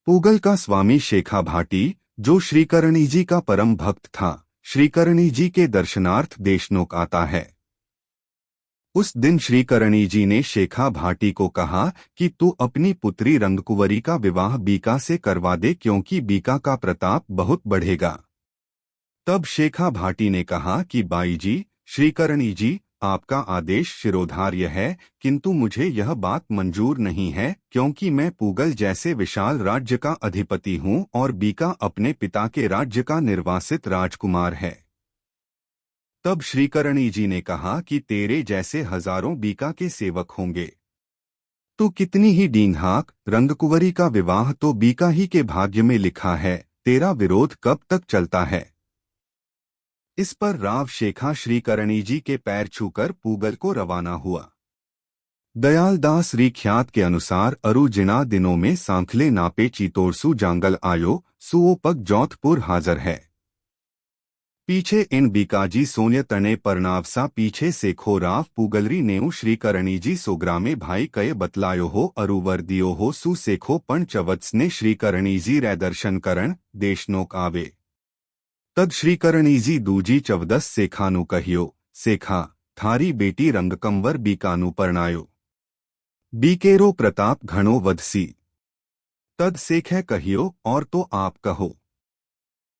पूगल का स्वामी शेखा भाटी, जो श्रीकरणी जी का परम भक्त था, श्रीकरणी जी के दर्शनार्थ देशनोक आता है। उस दिन श्रीकरणी जी ने शेखा भाटी को कहा कि तू अपनी पुत्री रंगकुंवरी का विवाह बीका से करवा दे, क्योंकि बीका का प्रताप बहुत बढ़ेगा। तब शेखा भाटी ने कहा कि बाई जी, श्रीकरणी जी, आपका आदेश शिरोधार्य है, किंतु मुझे यह बात मंजूर नहीं है, क्योंकि मैं पूगल जैसे विशाल राज्य का अधिपति हूँ और बीका अपने पिता के राज्य का निर्वासित राजकुमार है। तब श्रीकरणी जी ने कहा कि तेरे जैसे हजारों बीका के सेवक होंगे, तू कितनी ही डींघाक, रंगकुंवरी का विवाह तो बीका ही के भाग्य में लिखा है, तेरा विरोध कब तक चलता है। इस पर राव शेखा श्रीकरणी जी के पैर छूकर पूगल को रवाना हुआ। दयालदास री ख्यात के अनुसार अरु जिना दिनों में सांखले नापे चितोरसु जांगल आयो, सुओ पग जौथपुर हाजर है। पीछे इन बीकाजी सोन्य तने परनावसा पीछे सेखो राव पूगलरी नेऊ श्रीकरणी जी सोग्रा में भाई कये बतलायो हो अरुवर दियो हो सु सेखो पण चवत्स ने श्रीकरणी जी रै दर्शन करण देशनोक आवे। तद श्रीकरणी जी दूजी चवदस सेखानु कहियो, सेखा, थारी बेटी रंगकंवर बीकानु परणायो। बीकेरो प्रताप घणो वधसी। तद सेखे कहियो, और तो आप कहो।